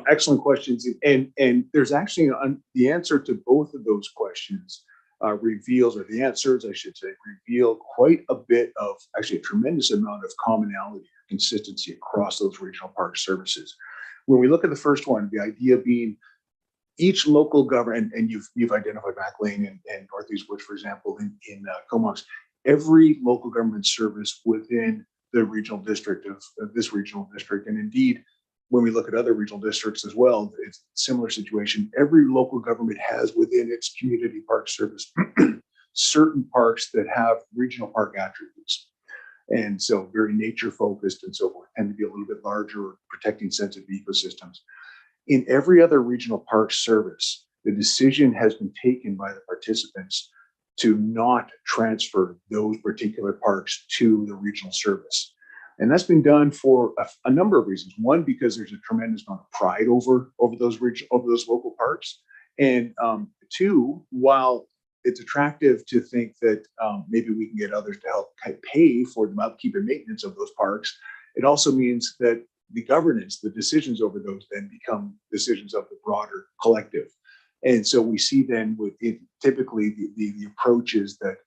excellent questions. And there's actually the answer to both of those questions reveals, or the answers, I should say, reveal quite a bit of, actually a tremendous amount of commonality or consistency across those regional park services. When we look at the first one, the idea being each local government, and you've identified Macklang and Northeast Woods, for example, in Comox, every local government service within the regional district of this regional district, and indeed, when we look at other regional districts as well, it's a similar situation. Every local government has within its community park service certain parks that have regional park attributes. And so very nature focused and so forth, tend to be a little bit larger, protecting sensitive ecosystems. In every other regional park service, the decision has been taken by the participants to not transfer those particular parks to the regional service. And that's been done for a number of reasons. One, because there's a tremendous amount of pride over those local parks. And 2, while it's attractive to think that maybe we can get others to help pay for the upkeep and maintenance of those parks, it also means that the governance, the decisions over those then become decisions of the broader collective. And so we see then with typically the approach is that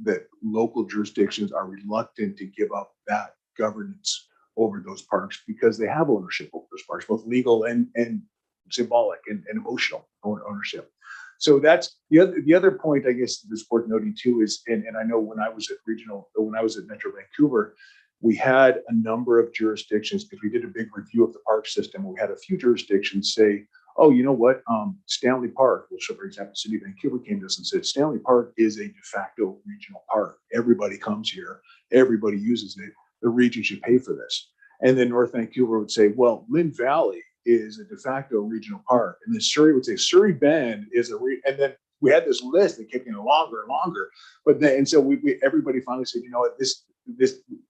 that local jurisdictions are reluctant to give up that governance over those parks because they have ownership over those parks, both legal and symbolic and emotional ownership. So that's the other point, I guess, that's worth noting too is, and I know when I was at Metro Vancouver, we had a number of jurisdictions because we did a big review of the park system. We had a few jurisdictions say, oh, you know what, Stanley Park, which for example, City of Vancouver came to us and said, Stanley Park is a de facto regional park. Everybody comes here, everybody uses it. The region should pay for this. And then North Vancouver would say, well, Lynn Valley is a de facto regional park. And then Surrey would say, Surrey Bend is and then we had this list that kept getting longer and longer. But then, and so everybody finally said, you know what, this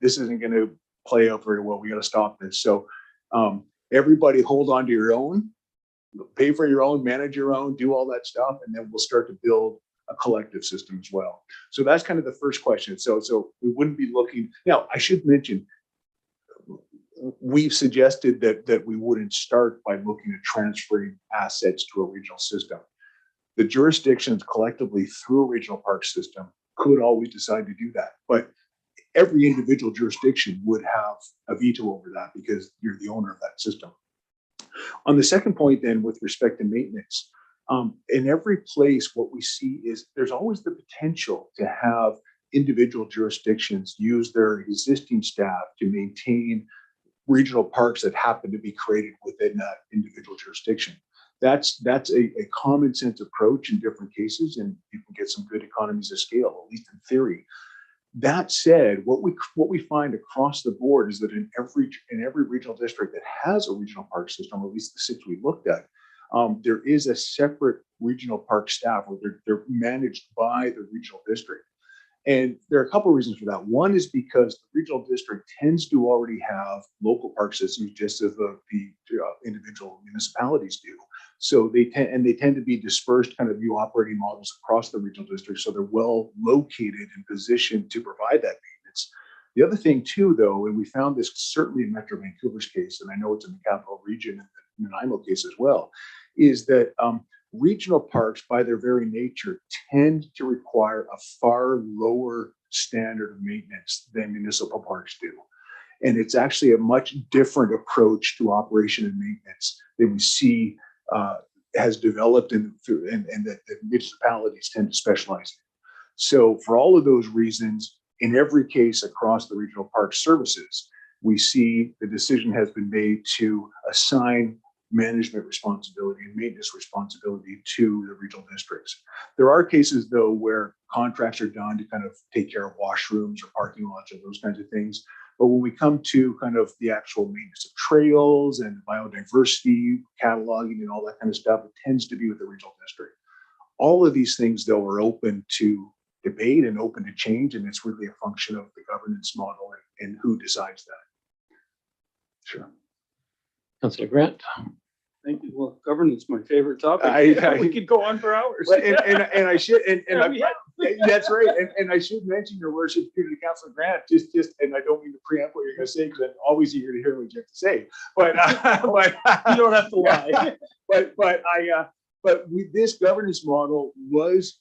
isn't going to play out very well. We got to stop this. So everybody hold on to your own, pay for your own, manage your own, do all that stuff. And then we'll start to build a collective system as well. So that's kind of the first question. So we wouldn't be looking. Now, I should mention, we've suggested that we wouldn't start by looking at transferring assets to a regional system. The jurisdictions collectively through a regional park system could always decide to do that. But every individual jurisdiction would have a veto over that because you're the owner of that system. On the second point then, with respect to maintenance, in every place, what we see is there's always the potential to have individual jurisdictions use their existing staff to maintain regional parks that happen to be created within that individual jurisdiction. That's a common sense approach in different cases, and you can get some good economies of scale, at least in theory. That said, what we find across the board is that in every regional district that has a regional park system, or at least the 6 we looked at, there is a separate regional park staff where they're managed by the regional district. And there are a couple of reasons for that. One is because the regional district tends to already have local park systems, just as the individual municipalities do. So they tend to be dispersed kind of new operating models across the regional district. So they're well located and positioned to provide that maintenance. The other thing too, though, and we found this certainly in Metro Vancouver's case, and I know it's in the capital region and the Nanaimo case as well, is that regional parks, by their very nature, tend to require a far lower standard of maintenance than municipal parks do. And it's actually a much different approach to operation and maintenance than we see has developed and that municipalities tend to specialize in. So for all of those reasons, in every case across the regional park services, we see the decision has been made to assign management responsibility and maintenance responsibility to the regional districts. There are cases, though, where contracts are done to kind of take care of washrooms or parking lots or those kinds of things. But when we come to kind of the actual maintenance of trails and biodiversity, cataloging and all that kind of stuff, it tends to be with the regional district. All of these things, though, are open to debate and open to change, and it's really a function of the governance model and who decides that. Sure. Councillor Grant. Thank you. Well, governance is my favorite topic. We could go on for hours. And I should, Yeah, that's right. And I should mention, Your Worship, to Councillor Grant, just, and I don't mean to preempt what you're going to say because I'm always eager to hear what you have to say. But you don't have to lie. But this governance model was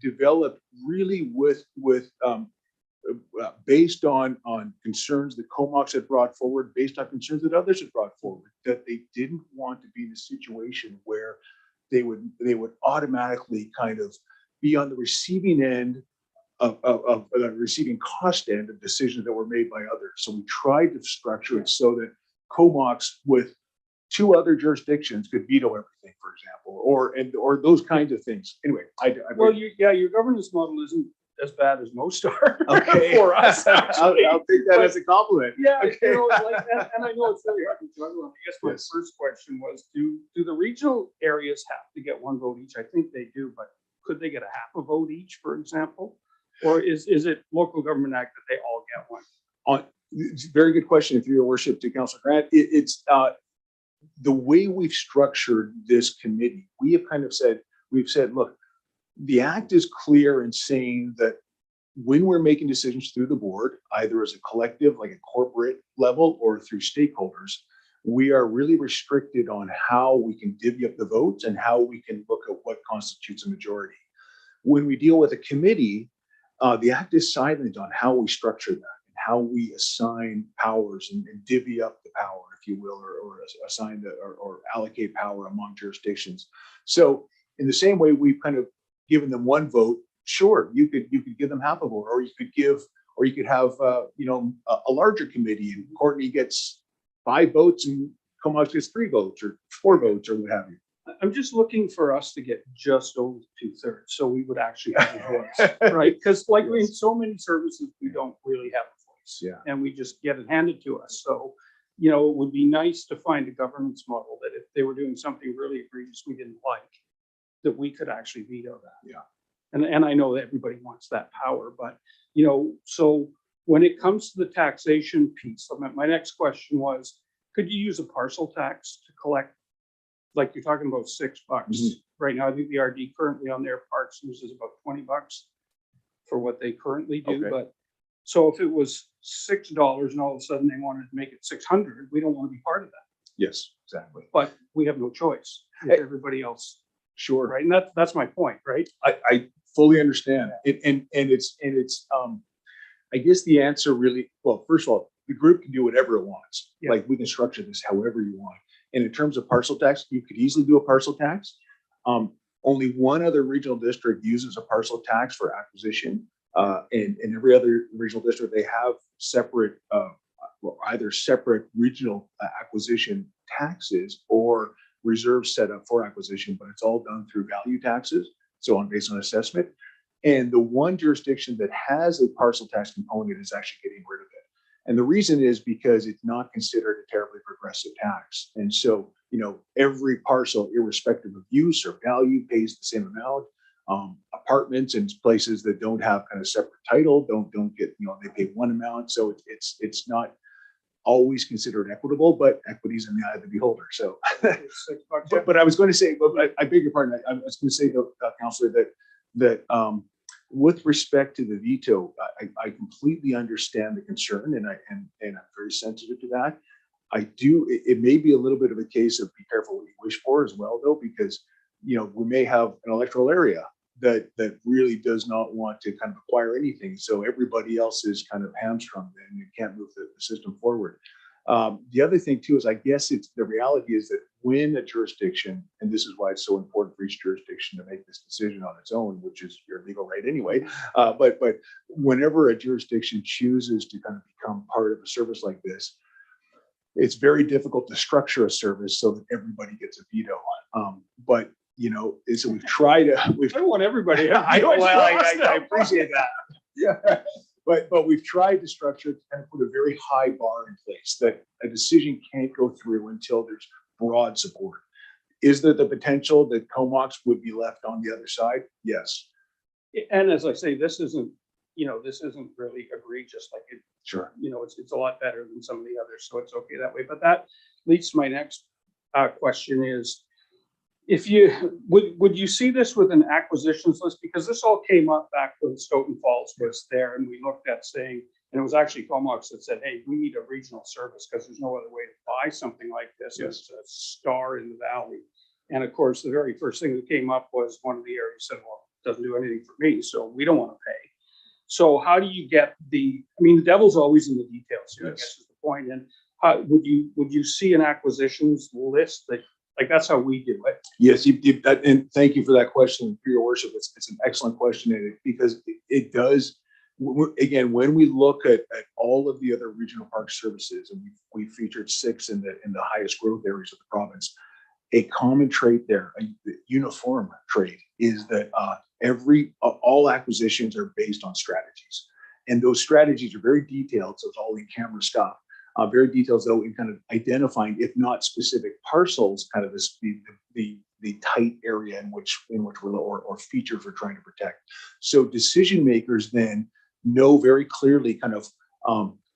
developed really with based on concerns that Comox had brought forward, based on concerns that others had brought forward, that they didn't want to be in a situation where they would automatically kind of be on the receiving end of the receiving cost end of decisions that were made by others. So we tried to structure it so that Comox with 2 other jurisdictions could veto everything, for example, or those kinds of things. Anyway, your governance model isn't as bad as most are. Okay. For us. I'll take that as a compliment. Yeah, Okay. and I know it's really hard to juggle. I guess my first question was, do the regional areas have to get 1 vote each? I think they do, but could they get a half a vote each, for example? Or is it local government act that they all get 1? It's a very good question, through Your Worship, to Councillor Grant. It's the way we've structured this committee. We've said, look, the act is clear in saying that when we're making decisions through the board, either as a collective, like a corporate level, or through stakeholders, we are really restricted on how we can divvy up the votes and how we can look at what constitutes a majority. When we deal with a committee, the act is silent on how we structure that and how we assign powers and divvy up the power, if you will, or assign or allocate power among jurisdictions. So in the same way we've kind of given them one vote, sure, you could give them half a vote, or you could have, a larger committee and Courtney gets 5 votes and Comox gets 3 votes or 4 votes or what have you. I'm just looking for us to get just over 2/3, so we would actually have a voice, right? Because like in so many services, we don't really have a voice. Yeah. And we just get it handed to us. So, it would be nice to find a governance model that if they were doing something really egregious we didn't like, that we could actually veto that. Yeah. And I know that everybody wants that power, but, so when it comes to the taxation piece, my next question was, could you use a parcel tax to collect, like you're talking about $6 right now? I think the RD currently on their parks uses about $20 for what they currently do. Okay. But so if it was $6 and all of a sudden they wanted to make it 600, we don't want to be part of that. Yes, exactly. But we have no choice with everybody else, Sure. right? And that's my point, right? I fully understand. And it's I guess the answer really, well, first of all, the group can do whatever it wants. Yeah. Like we can structure this however you want. And in terms of parcel tax, you could easily do a parcel tax. Only one other regional district uses a parcel tax for acquisition. And in every other regional district, they have separate, either separate regional acquisition taxes or reserves set up for acquisition, but it's all done through value taxes. So based on assessment. And the one jurisdiction that has a parcel tax component is actually getting rid of it. And the reason is because it's not considered a terribly progressive tax. And so, every parcel, irrespective of use or value, pays the same amount. Apartments and places that don't have kind of separate title don't get, they pay one amount. So it's not always considered equitable, but equity's in the eye of the beholder. So, but I was going to say, I beg your pardon. I was going to say, Councillor, that with respect to the veto, I completely understand the concern, and I'm very sensitive to that. I do. It may be a little bit of a case of be careful what you wish for as well, though, because we may have an electoral area that really does not want to kind of acquire anything, so everybody else is kind of hamstrung and you can't move the system forward. The other thing too is, I guess the reality is that when a jurisdiction, and this is why it's so important for each jurisdiction to make this decision on its own, which is your legal right anyway. But whenever a jurisdiction chooses to kind of become part of a service like this, it's very difficult to structure a service so that everybody gets a veto. But so we've tried to. I don't want everybody. I appreciate that. Yeah. But we've tried to structure it to kind of put a very high bar in place that a decision can't go through until there's broad support. Is there the potential that Comox would be left on the other side? Yes. And as I say, this isn't really egregious. Like it, Sure. It's a lot better than some of the others, so it's okay that way. But that leads to my next question is, if you would you see this with an acquisitions list? Because this all came up back when Stoughton Falls was there, and we looked at saying, and it was actually Comox that said, hey, we need a regional service because there's no other way to buy something like this. Yes. It's a star in the valley. And of course, the very first thing that came up was one of the areas said, well, it doesn't do anything for me, so we don't want to pay. So how do you get the devil's always in the details here, I guess is the point. And how, would you see an acquisitions list that, like, that's how we do it? Yes, and thank you for that question, for your worship. It's an excellent question, because it does. Again, when we look at all of the other regional park services, and we featured 6 in the highest growth areas of the province, a common trait there, a uniform trait, is that all acquisitions are based on strategies, and those strategies are very detailed. So it's all in camera stuff. Very detailed, though, in kind of identifying, if not specific parcels, kind of the tight area in which we're or features we're trying to protect. So decision makers then know very clearly kind of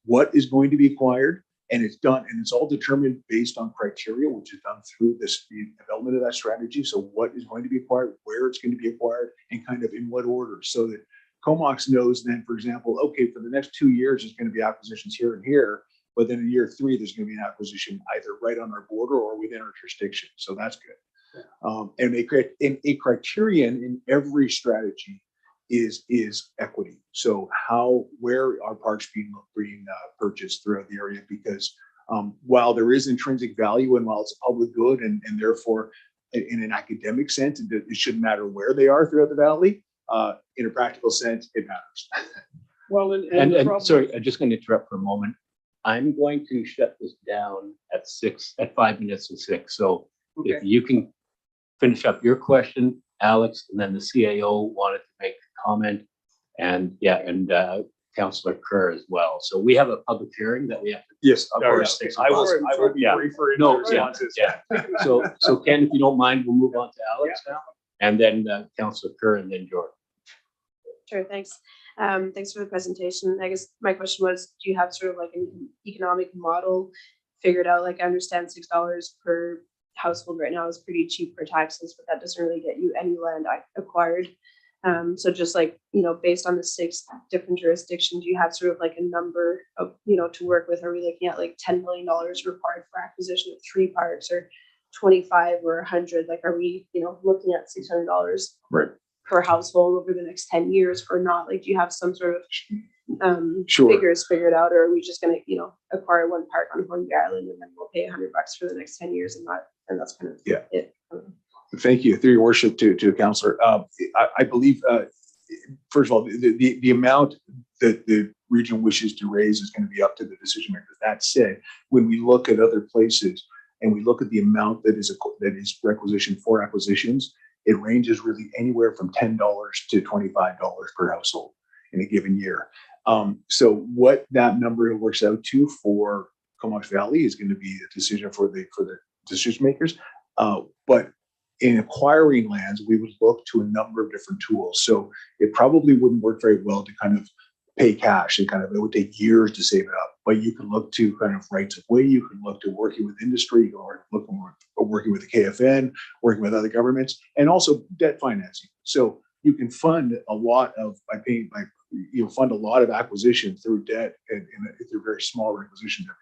what is going to be acquired, and it's done, and it's all determined based on criteria, which is done through the development of that strategy. So what is going to be acquired, where it's going to be acquired, and kind of in what order, so that Comox knows then, for example, okay, for the next 2 years, there's going to be acquisitions here and here. But then in year 3, there's going to be an acquisition either right on our border or within our jurisdiction. So that's good. Yeah. And a criterion in every strategy is equity. So where are parks being purchased throughout the area? Because while there is intrinsic value and while it's a public good and therefore in an academic sense. It shouldn't matter where they are throughout the valley. In a practical sense, it matters. Well, And, the and problem- sorry, I'm just going to interrupt for a moment. I'm going to shut this down at 5 minutes to 6. So if Okay. you can finish up your question, Alex, and then the CAO wanted to make a comment, and Councillor Kerr as well. So we have a public hearing that we have to. Yes, Of yeah, course, yeah. 6 I o'clock. will be Yeah. briefer in No, my responses. yeah. So Ken, if you don't mind, we'll move on to Alex now, and then Councillor Kerr, and then George. Sure, thanks. Thanks for the presentation. I guess my question was, do you have sort of like an economic model figured out? Like I understand $6 per household right now is pretty cheap for taxes, but that doesn't really get you any land acquired. So just like, based on the 6 different jurisdictions, do you have sort of like a number of, to work with? Are we looking at like $10 million required for acquisition of 3 parks, or 25 or 100? Like, are we, looking at $600 Right. per household over the next 10 years or not? Like, do you have some sort of Sure. figures figured out, or are we just going to, acquire 1 park on Hornby Island and then we'll pay $100 for the next 10 years and that's kind of it? Thank you, through your worship, to Councillor. I believe, first of all, the amount that the region wishes to raise is going to be up to the decision makers. That said, when we look at other places and we look at the amount that is requisitioned for acquisitions, it ranges really anywhere from $10 to $25 per household in a given year. So what that number works out to for Comox Valley is going to be a decision for the decision makers. But in acquiring lands, we would look to a number of different tools. So it probably wouldn't work very well to kind of pay cash. It would take years to save it up. But you can look to kind of rights of way. You can look to working with industry, or working with the KFN, working with other governments, and also debt financing. So you can fund a lot of fund a lot of acquisition through debt and through very small requisitions every year.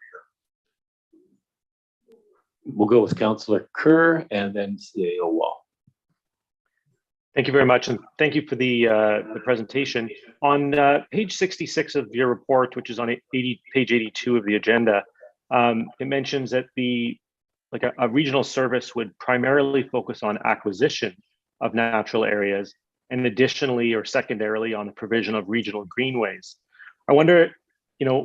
We'll go with Councillor Kerr and then CAO Wall. Thank you very much, and thank you for the presentation. On page 66 of your report, which is on page 82 of the agenda, it mentions that a regional service would primarily focus on acquisition of natural areas, and additionally or secondarily on the provision of regional greenways. I wonder,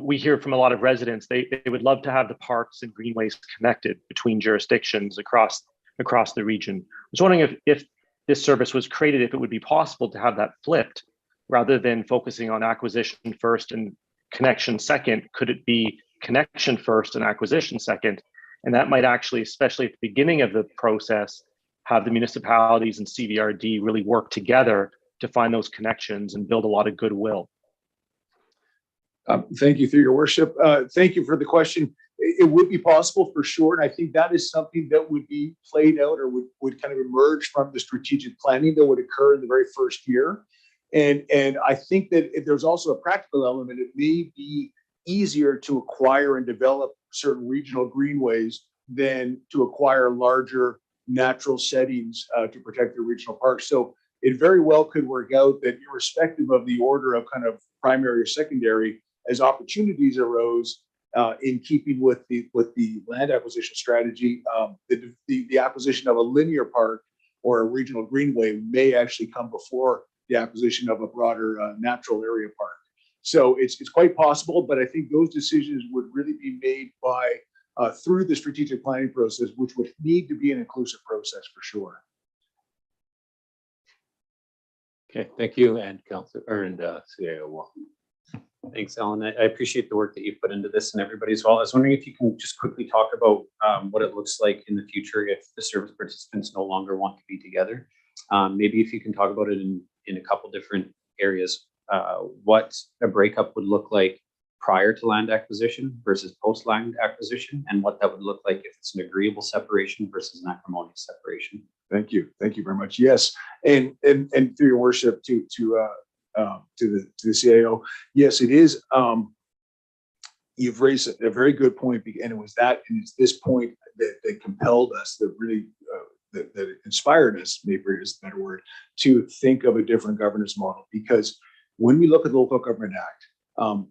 we hear from a lot of residents, they would love to have the parks and greenways connected between jurisdictions across the region. I was wondering if this service was created, if it would be possible to have that flipped, rather than focusing on acquisition first and connection second. Could it be connection first and acquisition second? And that might actually, especially at the beginning of the process, have the municipalities and CVRD really work together to find those connections and build a lot of goodwill. Thank you, through your worship. Thank you for the question. It would be possible for sure. And I think that is something that would be played out, or would kind of emerge from the strategic planning that would occur in the very first year. And I think that if there's also a practical element, it may be easier to acquire and develop certain regional greenways than to acquire larger natural settings to protect the regional parks. So it very well could work out that, irrespective of the order of kind of primary or secondary, as opportunities arose in keeping with the land acquisition strategy, the acquisition of a linear park or a regional greenway may actually come before the acquisition of a broader natural area park. So it's quite possible, but I think those decisions would really be made by through the strategic planning process, which would need to be an inclusive process for sure. Okay, thank you, and Councillor and CAO Wall. Thanks, Alan. I appreciate the work that you've put into this and everybody as well. I was wondering if you can just quickly talk about what it looks like in the future if the service participants no longer want to be together. Maybe if you can talk about it in a couple different areas, what a breakup would look like prior to land acquisition versus post land acquisition, and what that would look like if it's an agreeable separation versus an acrimonious separation. Thank you very much. Yes, and through your worship to the CAO, yes, it is. You've raised a very good point, and it's this point that compelled us, that really that inspired us, maybe is a better word, to think of a different governance model. Because when we look at the Local Government Act,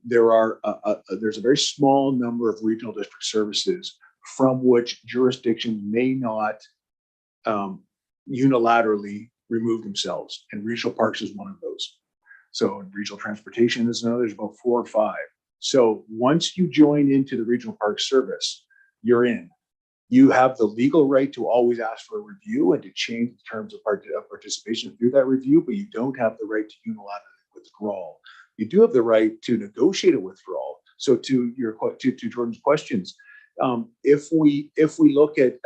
there's a very small number of regional district services from which jurisdictions may not unilaterally remove themselves, and regional parks is one of those. So regional transportation is another, there's about 4 or 5. So once you join into the regional park service, you're in. You have the legal right to always ask for a review and to change the terms of participation through that review, but you don't have the right to unilaterally withdraw. You do have the right to negotiate a withdrawal. So to Jordan's questions, if we look at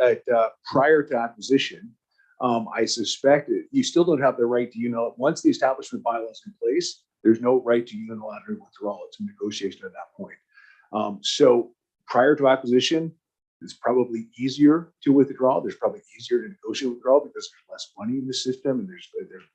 prior to acquisition, I suspect you still don't have the right to once the establishment bylaw is in place, there's no right to unilateral withdrawal. It's a negotiation at that point. So prior to acquisition, it's probably easier to withdraw. There's probably easier to negotiate withdrawal because there's less money in the system and there's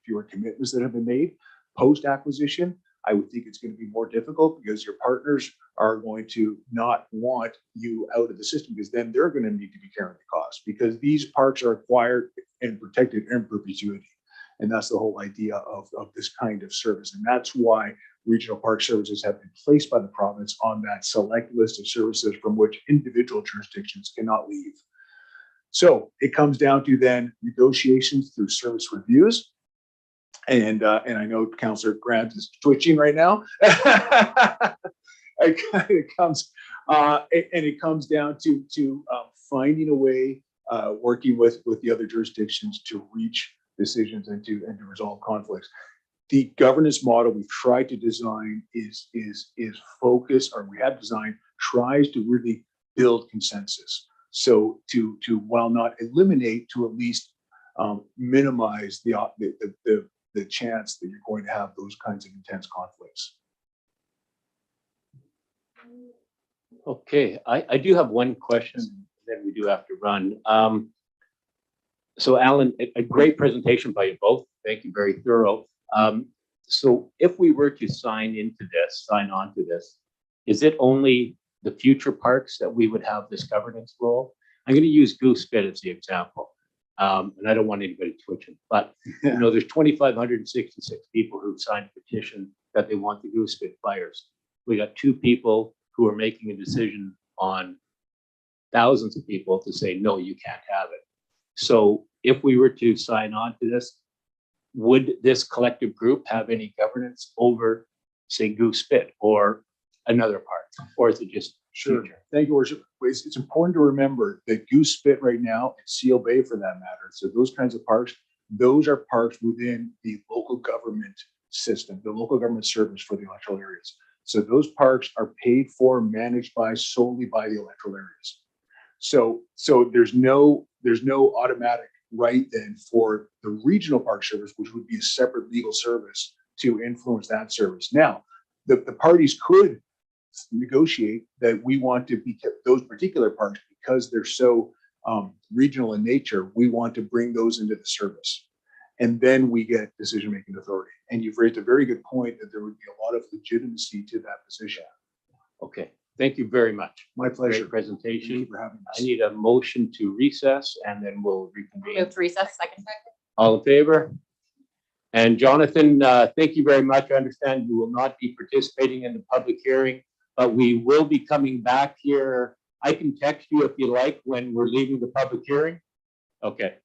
fewer commitments that have been made. Post acquisition, I would think it's going to be more difficult because your partners are going to not want you out of the system because then they're going to need to be carrying the cost because these parks are acquired and protected in perpetuity. And that's the whole idea of this kind of service. And that's why regional park services have been placed by the province on that select list of services from which individual jurisdictions cannot leave. So it comes down to then negotiations through service reviews. And I know Councillor Grant is twitching right now. It comes down to finding a way, working with the other jurisdictions to reach decisions and to resolve conflicts. The governance model we've tried to design is focused, or we have designed, tries to really build consensus. So to while not eliminate, to at least minimize the chance that you're going to have those kinds of intense conflicts. Okay, I do have one question, then we do have to run. So Alan, a great presentation by you both. Thank you, very thorough. So if we were to sign on to this, is it only the future parks that we would have this governance role? I'm going to use Goose Spit as the example. And I don't want anybody twitching, but there's 2,566 people who've signed a petition that they want the Goose Spit fires. We got 2 people who are making a decision on thousands of people to say, no, you can't have it. So if we were to sign on to this, would this collective group have any governance over, say, Goose Spit or another park? Or is it just Sure. future? Thank you, Worship. It's important to remember that Goose Spit right now, and Seal Bay for that matter, so those kinds of parks, those are parks within the local government system, the local government service for the electoral areas. So those parks are paid for, managed by solely by the electoral areas. So there's no automatic right then for the regional park service, which would be a separate legal service, to influence that service. Now, the parties could negotiate that we want to be kept, those particular parks, because they're so regional in nature, we want to bring those into the service. And then we get decision-making authority. And you've raised a very good point that there would be a lot of legitimacy to that position. Okay, thank you very much. My pleasure. Great presentation. Thank you for having I us. need a motion to recess and then we'll reconvene. Move to recess, second. All in favor? And Jonathan, thank you very much. I understand you will not be participating in the public hearing, but we will be coming back here. I can text you if you like when we're leaving the public hearing. Okay,